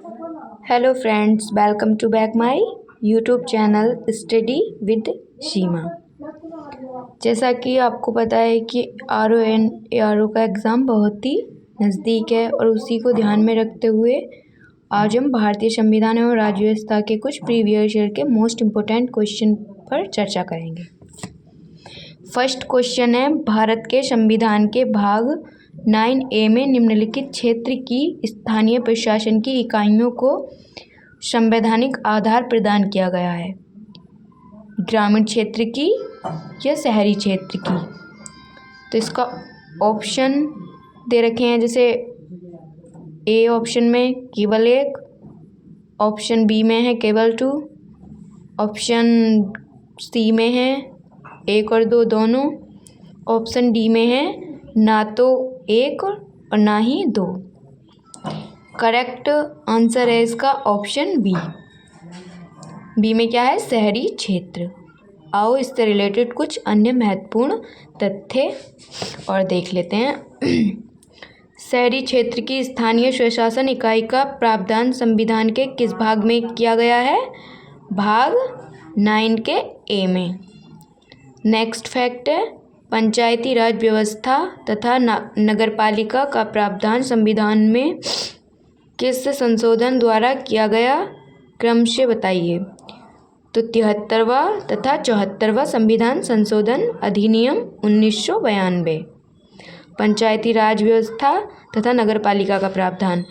Hello friends, welcome to back my YouTube channel study with Sheema. जैसा कि आपको पता है कि आर.ओ. एंड ए.आर.ओ. का एग्ज़ाम बहुत ही नज़दीक है और उसी को ध्यान में रखते हुए आज हम भारतीय संविधान एवं राज्य व्यवस्था के कुछ प्रीवियस ईयर के मोस्ट इम्पोर्टेंट क्वेश्चन पर चर्चा करेंगे। फर्स्ट क्वेश्चन है, भारत के संविधान के भाग 9A में निम्नलिखित क्षेत्र की स्थानीय प्रशासन की इकाइयों को संवैधानिक आधार प्रदान किया गया है। ग्रामीण क्षेत्र की या शहरी क्षेत्र की। तो इसका ऑप्शन दे रखे हैं, जैसे ए ऑप्शन में केवल 1, ऑप्शन बी में है केवल 2, ऑप्शन सी में है 1 और 2 दोनों, ऑप्शन डी में है ना तो 1 और ना ही 2। करेक्ट आंसर है इसका ऑप्शन बी। बी में क्या है? शहरी क्षेत्र। आओ इससे रिलेटेड कुछ अन्य महत्वपूर्ण तथ्य और देख लेते हैं। शहरी क्षेत्र की स्थानीय स्वशासन इकाई का प्रावधान संविधान के किस भाग में किया गया है? भाग 9 के ए में। नेक्स्ट फैक्ट है, पंचायती राज व्यवस्था तथा नगरपालिका का प्रावधान संविधान में किस संशोधन द्वारा किया गया? क्रम से बताइए। तो 73वां तथा 74वां संविधान संशोधन अधिनियम 1992। पंचायती राज व्यवस्था तथा नगरपालिका का प्रावधान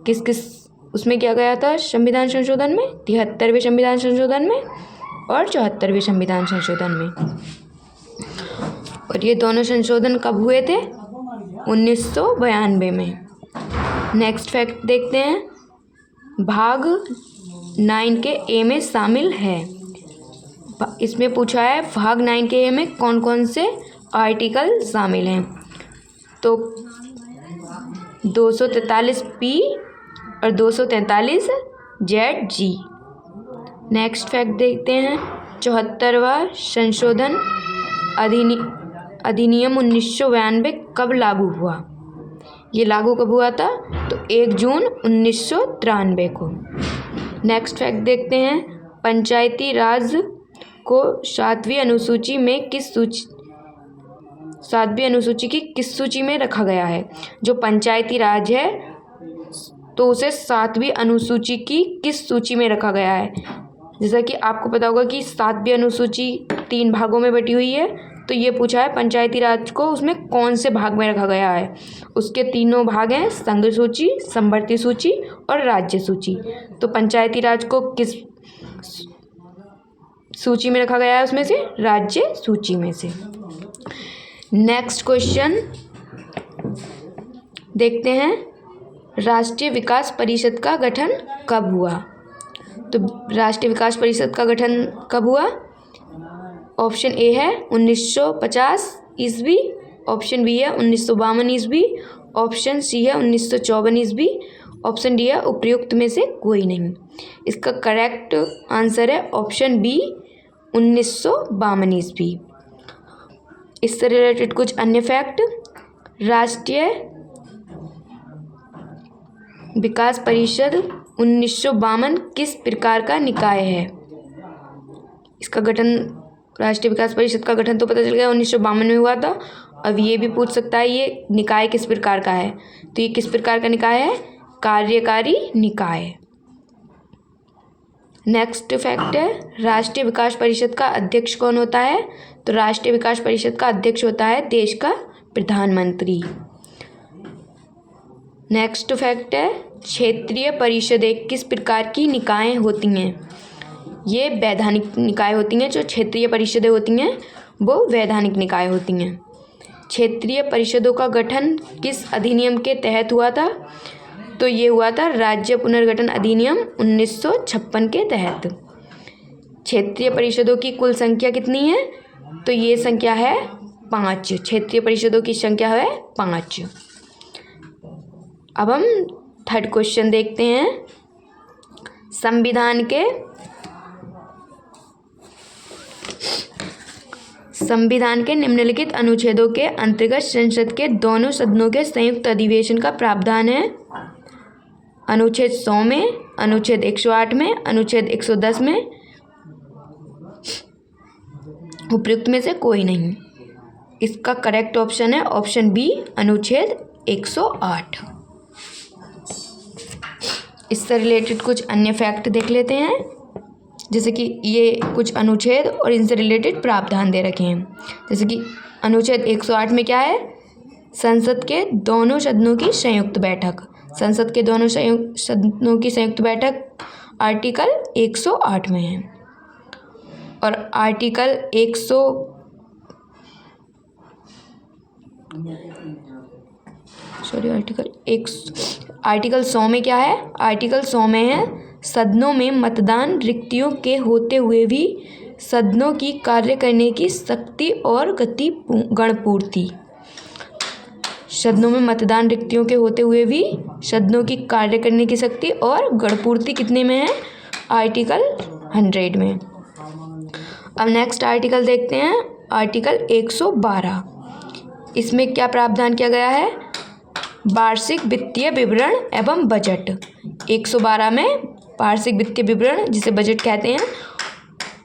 किस किस उसमें किया गया था संविधान संशोधन में? 73वें संविधान संशोधन में और 74वें संविधान संशोधन में। और ये दोनों संशोधन कब हुए थे? 1992 में। नेक्स्ट फैक्ट देखते हैं, भाग 9 के ए में शामिल है। इसमें पूछा है भाग 9 के ए में कौन कौन से आर्टिकल शामिल हैं? तो 243 और 243 ZG। नेक्स्ट फैक्ट देखते हैं, 74वां संशोधन अधिनियम 1992 कब लागू हुआ? ये लागू कब हुआ था? तो 1 जून 1993 को। नेक्स्ट फैक्ट देखते हैं, पंचायती राज को 7वीं अनुसूची की किस सूची में रखा गया है? जो पंचायती राज है तो उसे 7वीं अनुसूची की किस सूची में रखा गया है? जैसा कि आपको पता होगा कि 7वीं अनुसूची 3 भागों में बटी हुई है, तो ये पूछा है पंचायती राज को उसमें कौन से भाग में रखा गया है। उसके तीनों भाग हैं, संघ सूची, समवर्ती सूची और राज्य सूची। तो पंचायती राज को किस सूची में रखा गया है? उसमें से राज्य सूची में से। नेक्स्ट क्वेश्चन देखते हैं, राष्ट्रीय विकास परिषद का गठन कब हुआ? तो राष्ट्रीय विकास परिषद का गठन कब हुआ? ऑप्शन ए है 1950 ईस्वी, ऑप्शन बी है 1952 ईस्वी, ऑप्शन सी है 1954 ईस्वी, ऑप्शन डी है उपयुक्त में से कोई नहीं। इसका करेक्ट आंसर है ऑप्शन बी 1952 ईस्वी। इससे रिलेटेड कुछ अन्य फैक्ट, राष्ट्रीय विकास परिषद 1952 किस प्रकार का निकाय है? इसका गठन, राष्ट्रीय विकास परिषद का गठन तो पता चल गया 1952 में हुआ था। अब ये भी पूछ सकता है ये निकाय किस प्रकार का है, तो ये किस प्रकार का निकाय है? कार्यकारी निकाय। नेक्स्ट फैक्ट है, राष्ट्रीय विकास परिषद का अध्यक्ष कौन होता है? तो राष्ट्रीय विकास परिषद का अध्यक्ष होता है देश का प्रधानमंत्री। नेक्स्ट फैक्ट है, क्षेत्रीय परिषदें किस प्रकार की निकाय होती हैं? ये वैधानिक निकाय होती हैं। जो क्षेत्रीय परिषदें होती हैं वो वैधानिक निकाय होती हैं। क्षेत्रीय परिषदों का गठन किस अधिनियम के तहत हुआ था? तो ये हुआ था राज्य पुनर्गठन अधिनियम 1956 के तहत। क्षेत्रीय परिषदों की कुल संख्या कितनी है? तो ये संख्या है 5। क्षेत्रीय परिषदों की संख्या है 5। अब हम थर्ड क्वेश्चन देखते हैं, संविधान के निम्नलिखित अनुच्छेदों के अंतर्गत संसद के दोनों सदनों के संयुक्त अधिवेशन का प्रावधान है। अनुच्छेद 100 में, अनुच्छेद 108 में, अनुच्छेद 110 में, उपयुक्त में से कोई नहीं। इसका करेक्ट ऑप्शन है ऑप्शन बी, अनुच्छेद 108। इससे रिलेटेड कुछ अन्य फैक्ट देख लेते हैं, जैसे कि ये कुछ अनुच्छेद और इनसे रिलेटेड प्रावधान दे रखे हैं। जैसे कि अनुच्छेद 108 में क्या है, संसद के दोनों सदनों की संयुक्त बैठक। संसद के दोनों सदनों की संयुक्त बैठक आर्टिकल 108 में है। और आर्टिकल 100 में क्या है, आर्टिकल 100 में है सदनों में मतदान रिक्तियों के होते हुए भी सदनों की कार्य करने की शक्ति और गति गणपूर्ति। सदनों में मतदान रिक्तियों के होते हुए भी सदनों की कार्य करने की शक्ति और गणपूर्ति कितने में है, आर्टिकल 100 में। अब नेक्स्ट आर्टिकल देखते हैं, आर्टिकल 112। इसमें क्या प्रावधान किया गया है, वार्षिक वित्तीय विवरण एवं बजट। 112 में वार्षिक वित्तीय विवरण जिसे बजट कहते हैं,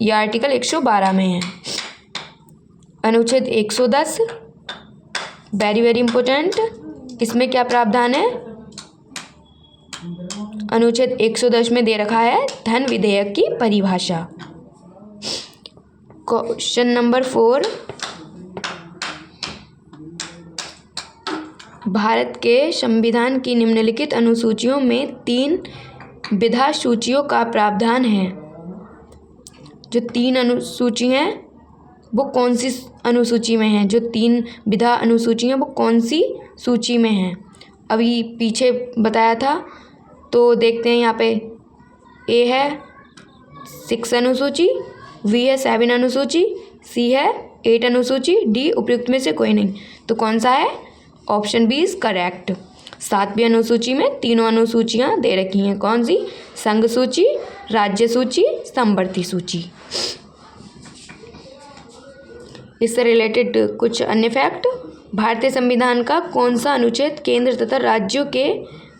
यह आर्टिकल 112 में है। अनुच्छेद 110 वेरी वेरी इंपॉर्टेंट, इसमें क्या प्रावधान है, अनुच्छेद 110 में दे रखा है धन विधेयक की परिभाषा। क्वेश्चन नंबर 4, भारत के संविधान की निम्नलिखित अनुसूचियों में 3 विधा सूचियों का प्रावधान है। जो 3 अनुसूची हैं वो कौन सी अनुसूची में हैं, जो 3 विधा अनुसूची हैं वो कौन सी सूची में हैं, अभी पीछे बताया था। तो देखते हैं यहाँ पे, ए है 6 अनुसूची, बी है 7 अनुसूची, सी है 8 अनुसूची, डी उपयुक्त में से कोई नहीं। तो कौन सा है, ऑप्शन बी इज करेक्ट। 7वीं अनुसूची में तीनों अनुसूचियाँ दे रखी हैं, कौन सी, संघ सूची, राज्य सूची, समवर्ती सूची। इससे रिलेटेड कुछ अन्य फैक्ट, भारतीय संविधान का कौन सा अनुच्छेद केंद्र तथा राज्यों के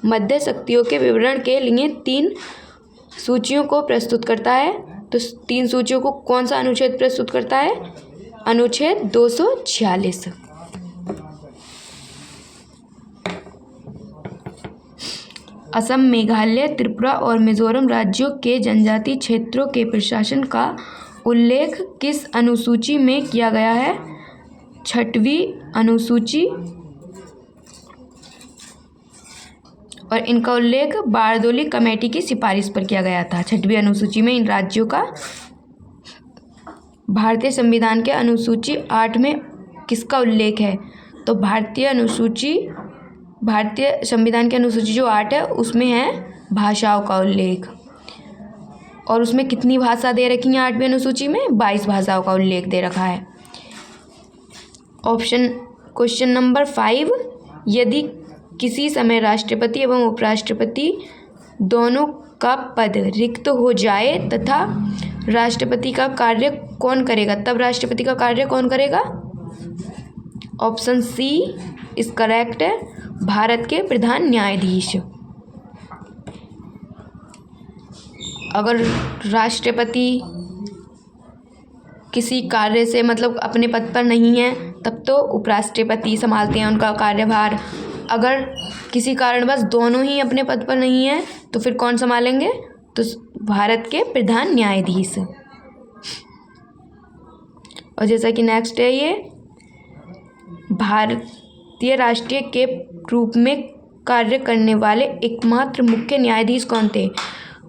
मध्य शक्तियों के विवरण के लिए 3 सूचियों को प्रस्तुत करता है। तो 3 सूचियों को कौन सा अनुच्छेद प्रस्तुत करता है, अनुच्छेद 246। असम, मेघालय, त्रिपुरा और मिजोरम राज्यों के जनजातीय क्षेत्रों के प्रशासन का उल्लेख किस अनुसूची में किया गया है, 6वीं अनुसूची। और इनका उल्लेख बारदोली कमेटी की सिफारिश पर किया गया था। 6वीं अनुसूची में इन राज्यों का भारतीय संविधान के अनुसूची 8 में किसका उल्लेख है, तो भारतीय संविधान की अनुसूची जो 8 है उसमें है भाषाओं का उल्लेख। और उसमें कितनी भाषा दे रखी है 8वीं अनुसूची में, 22 भाषाओं का उल्लेख दे रखा है। क्वेश्चन नंबर 5, यदि किसी समय राष्ट्रपति एवं उपराष्ट्रपति दोनों का पद रिक्त हो जाए तथा राष्ट्रपति का कार्य कौन करेगा, तब राष्ट्रपति का कार्य कौन करेगा, ऑप्शन सी इज करेक्ट है, भारत के प्रधान न्यायाधीश। अगर राष्ट्रपति किसी कार्य से मतलब अपने पद पर नहीं है तब तो उपराष्ट्रपति संभालते हैं उनका कार्यभार। अगर किसी कारणवश दोनों ही अपने पद पर नहीं है तो फिर कौन संभालेंगे, तो भारत के प्रधान न्यायाधीश। और जैसा कि नेक्स्ट है, ये भारतीय राष्ट्रीय के रूप में कार्य करने वाले एकमात्र मुख्य न्यायाधीश कौन थे,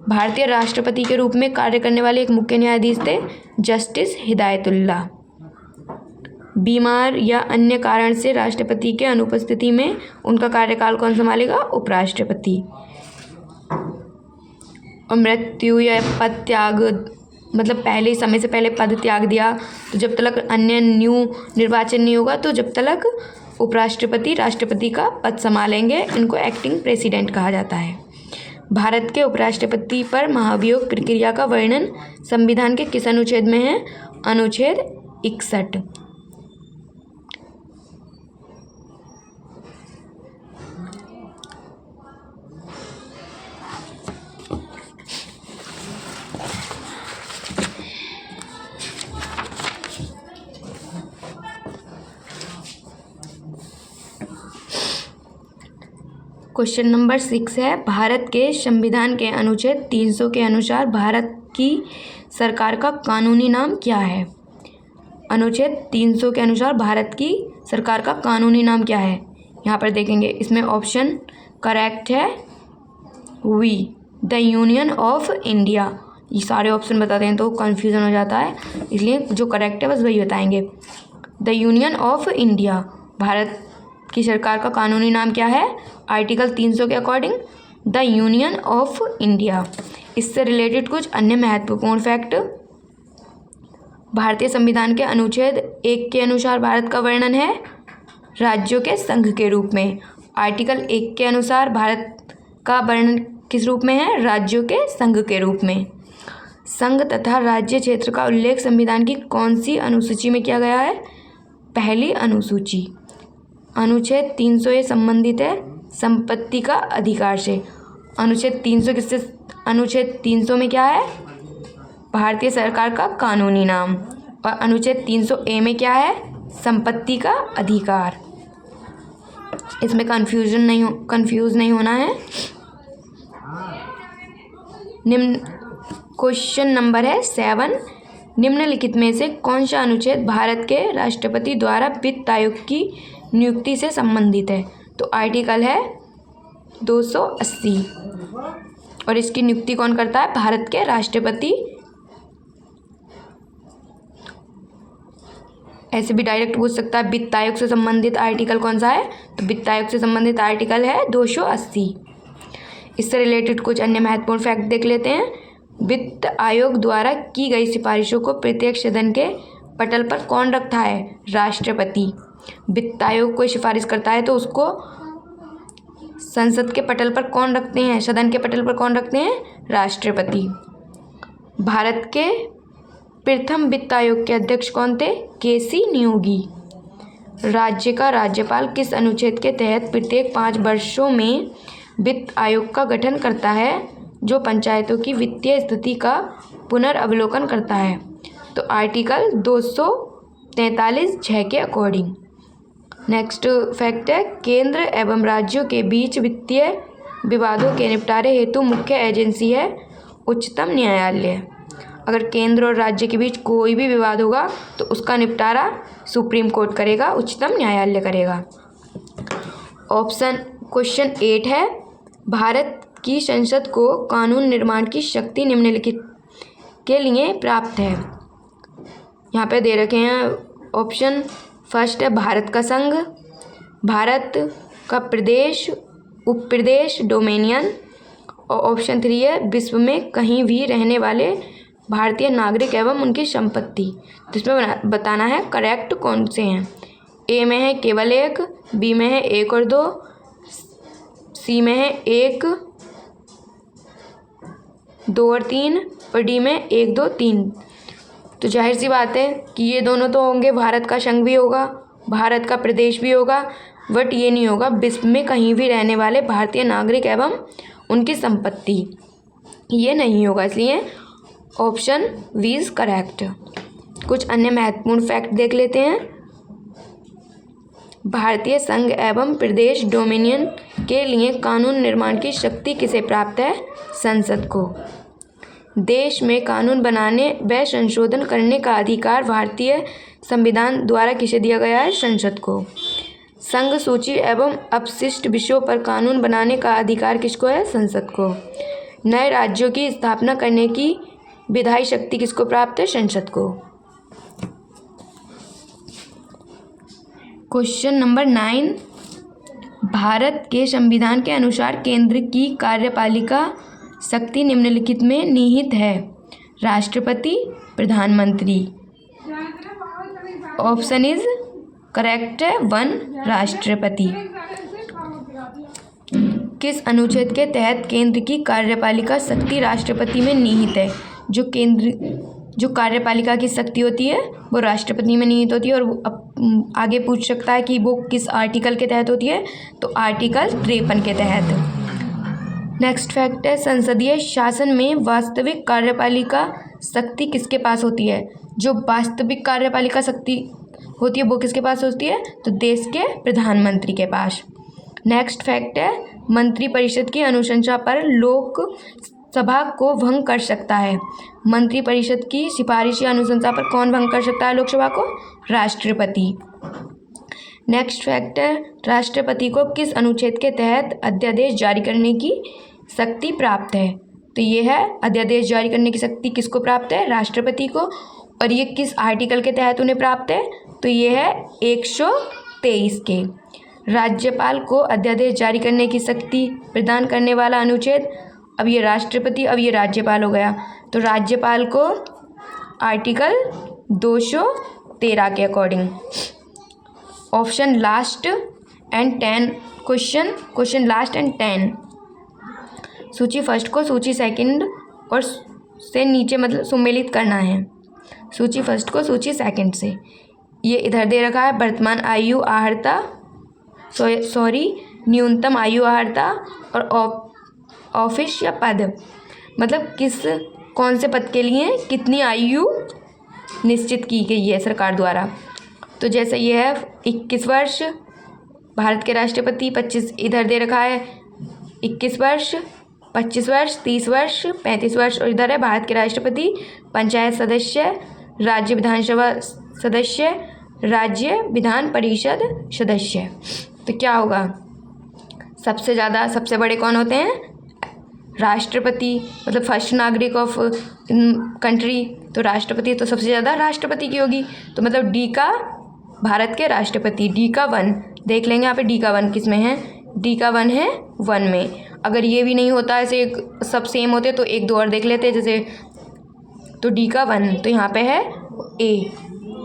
भारतीय राष्ट्रपति के रूप में कार्य करने वाले एक मुख्य न्यायाधीश थे जस्टिस हिदायतुल्ला। बीमार या अन्य कारण से राष्ट्रपति के अनुपस्थिति में उनका कार्यकाल कौन संभालेगा, उपराष्ट्रपति। और मृत्यु या पद त्याग मतलब पहले समय से पहले पद त्याग दिया तो जब तक अन्य न्यू निर्वाचन नहीं होगा तो जब तक उपराष्ट्रपति राष्ट्रपति का पद संभालेंगे। इनको एक्टिंग प्रेसिडेंट कहा जाता है। भारत के उपराष्ट्रपति पर महाभियोग प्रक्रिया का वर्णन संविधान के किस अनुच्छेद में है, अनुच्छेद 61। क्वेश्चन नंबर 6 है, भारत के संविधान के अनुच्छेद 300 के अनुसार भारत की सरकार का कानूनी नाम क्या है? अनुच्छेद 300 के अनुसार भारत की सरकार का कानूनी नाम क्या है? यहाँ पर देखेंगे, इसमें ऑप्शन करेक्ट है V, the union of India. ये सारे ऑप्शन बताते हैं तो कन्फ्यूज़न हो जाता है, इसलिए जो करेक्ट है बस वही बताएंगे। The union of India, Bharat की सरकार का कानूनी नाम क्या है? आर्टिकल 300 के according the union of India. इससे रिलेटेड कुछ अन्य महत्वपूर्ण फैक्ट। भारतीय संविधान के अनुच्छेद 1 के अनुसार भारत का वर्णन है राज्यों के संघ के रूप में। आर्टिकल 1 के अनुसार भारत का वर्णन किस रूप में है? राज्यों के संघ के रूप में। संघ तथा राज्य क्षेत्र का उल्लेख संविधान की कौन सी अनुसूची में किया गया है? पहली अनुसूची। अनुच्छेद 300 ये संबंधित है संपत्ति का अधिकार से। अनुच्छेद 300 किससे? अनुच्छेद 300 में क्या है? भारतीय सरकार का कानूनी नाम। और अनुच्छेद 300A में क्या है? संपत्ति का अधिकार। इसमें कंफ्यूज नहीं होना है। क्वेश्चन नंबर है 7, निम्नलिखित में से कौन सा अनुच्छेद भारत के राष्ट्रपति द्वारा वित्त आयोग की नियुक्ति से संबंधित है? तो आर्टिकल है 280 और इसकी नियुक्ति कौन करता है? भारत के राष्ट्रपति। ऐसे भी डायरेक्ट पूछ सकता है वित्त आयोग से संबंधित आर्टिकल कौन सा है? तो वित्त आयोग से संबंधित आर्टिकल है 280। इससे रिलेटेड कुछ अन्य महत्वपूर्ण फैक्ट देख लेते हैं। वित्त आयोग द्वारा की गई सिफारिशों को प्रत्येक सदन के पटल पर कौन रखता है? राष्ट्रपति। वित्त आयोग कोई सिफारिश करता है तो उसको संसद के पटल पर कौन रखते हैं? सदन के पटल पर कौन रखते हैं? राष्ट्रपति। भारत के प्रथम वित्त आयोग के अध्यक्ष कौन थे? केसी नियोगी। राज्य का राज्यपाल किस अनुच्छेद के तहत प्रत्येक 5 वर्षों में वित्त आयोग का गठन करता है जो पंचायतों की वित्तीय स्थिति का पुनर्अवलोकन करता है? तो आर्टिकल 243(6) के अकॉर्डिंग। नेक्स्ट फैक्ट है, केंद्र एवं राज्यों के बीच वित्तीय विवादों के निपटारे हेतु मुख्य एजेंसी है उच्चतम न्यायालय। अगर केंद्र और राज्य के बीच कोई भी विवाद होगा तो उसका निपटारा सुप्रीम कोर्ट करेगा, उच्चतम न्यायालय करेगा। क्वेश्चन 8 है, भारत की संसद को कानून निर्माण की शक्ति निम्नलिखित के लिए प्राप्त है। यहाँ पे दे रखे हैं ऑप्शन। फर्स्ट है भारत का संघ, भारत का प्रदेश, उप प्रदेश, डोमेनियन। और ऑप्शन 3 है विश्व में कहीं भी रहने वाले भारतीय नागरिक एवं उनकी संपत्ति। तो इसमें बताना है करेक्ट कौन से हैं। ए में है केवल 1, बी में है 1 और 2, सी में है 1, 2 और 3 और डी में 1, 2, 3। तो जाहिर सी बात है कि ये दोनों तो होंगे, भारत का संघ भी होगा, भारत का प्रदेश भी होगा, बट ये नहीं होगा विश्व में कहीं भी रहने वाले भारतीय नागरिक एवं उनकी संपत्ति, ये नहीं होगा। इसलिए ऑप्शन बी इज करेक्ट। कुछ अन्य महत्वपूर्ण फैक्ट देख लेते हैं। भारतीय संघ एवं प्रदेश डोमिनियन के लिए कानून निर्माण की शक्ति किसे प्राप्त है? संसद को। देश में कानून बनाने व संशोधन करने का अधिकार भारतीय संविधान द्वारा किसे दिया गया है? संसद को। संघ सूची एवं अपशिष्ट विषयों पर कानून बनाने का अधिकार किसको है? संसद को। नए राज्यों की स्थापना करने की विधायी शक्ति किसको प्राप्त है? संसद को। क्वेश्चन नंबर 9, भारत के संविधान के अनुसार केंद्र की कार्यपालिका शक्ति निम्नलिखित में निहित है? राष्ट्रपति, प्रधानमंत्री। ऑप्शन इज करेक्ट है 1, राष्ट्रपति। किस अनुच्छेद के तहत केंद्र की कार्यपालिका शक्ति राष्ट्रपति में निहित है? जो कार्यपालिका की शक्ति होती है वो राष्ट्रपति में निहित होती है। और आगे पूछ सकता है कि वो किस आर्टिकल के तहत होती है? तो आर्टिकल 53 के तहत। नेक्स्ट फैक्ट है, संसदीय शासन में वास्तविक कार्यपालिका शक्ति किसके पास होती है? जो वास्तविक कार्यपालिका शक्ति होती है वो किसके पास होती है? तो देश के प्रधानमंत्री के पास। नेक्स्ट फैक्ट है, मंत्रिपरिषद की अनुशंसा पर लोकसभा को भंग कर सकता है? मंत्रिपरिषद की सिफारिश या अनुशंसा पर कौन भंग कर सकता है लोकसभा को? राष्ट्रपति। नेक्स्ट फैक्ट है, राष्ट्रपति को किस अनुच्छेद के तहत अध्यादेश जारी करने की शक्ति प्राप्त है? तो ये है, अध्यादेश जारी करने की शक्ति किसको प्राप्त है? राष्ट्रपति को। और ये किस आर्टिकल के तहत उन्हें प्राप्त है? तो ये है 123 के। राज्यपाल को अध्यादेश जारी करने की शक्ति प्रदान करने वाला अनुच्छेद, अब ये राष्ट्रपति, अब ये राज्यपाल हो गया, तो राज्यपाल को आर्टिकल 213 के according. Option last and 10 question last and 10। सूची फर्स्ट को सूची सेकंड और से नीचे मतलब सम्मिलित करना है। सूची फर्स्ट को सूची सेकंड से। ये इधर दे रखा है, वर्तमान आयु आहर्ता न्यूनतम आयु आहर्ता और ऑफिस या पद, मतलब कौन से पद के लिए कितनी आयु निश्चित की गई है सरकार द्वारा। तो जैसे ये है 21 वर्ष भारत के राष्ट्रपति, 25 इधर दे रखा है 21 वर्ष, 25 वर्ष, 30 वर्ष, 35 वर्ष, और इधर है भारत के राष्ट्रपति, पंचायत सदस्य, राज्य विधानसभा सदस्य, राज्य विधान परिषद सदस्य। तो क्या होगा? सबसे बड़े कौन होते हैं? राष्ट्रपति, मतलब फर्स्ट नागरिक ऑफ कंट्री, तो राष्ट्रपति, तो सबसे ज़्यादा राष्ट्रपति की होगी। तो मतलब डी का भारत के राष्ट्रपति, डी का 1 देख लेंगे यहाँ पे, डी का 1 किस में है? डी का 1 है 1 में। अगर ये भी नहीं होता, ऐसे सब सेम होते तो 1 2 और देख लेते जैसे, तो डी का 1, तो यहाँ पे है ए,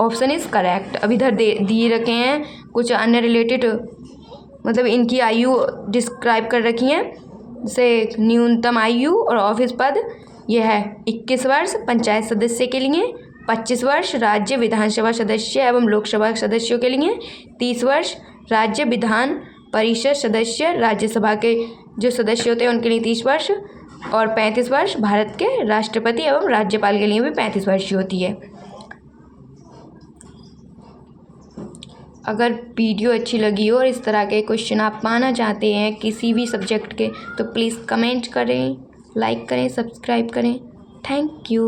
ऑप्शन इज़ करेक्ट। अब इधर दिए रखे हैं कुछ अन्य रिलेटेड, मतलब इनकी आयु डिस्क्राइब कर रखी है, जैसे न्यूनतम आयु और ऑफिस पद, यह है 21 वर्ष पंचायत सदस्य के लिए, 25 वर्ष राज्य विधानसभा सदस्य एवं लोकसभा सदस्यों के लिए, 30 वर्ष राज्य विधान परिषद सदस्य राज्यसभा के जो सदस्य होते हैं उनके लिए 30 वर्ष, और 35 वर्ष भारत के राष्ट्रपति एवं राज्यपाल के लिए भी 35 वर्ष की होती है। अगर वीडियो अच्छी लगी हो और इस तरह के क्वेश्चन आप पाना चाहते हैं किसी भी सब्जेक्ट के, तो प्लीज़ कमेंट करें, लाइक करें, सब्सक्राइब करें। Thank you.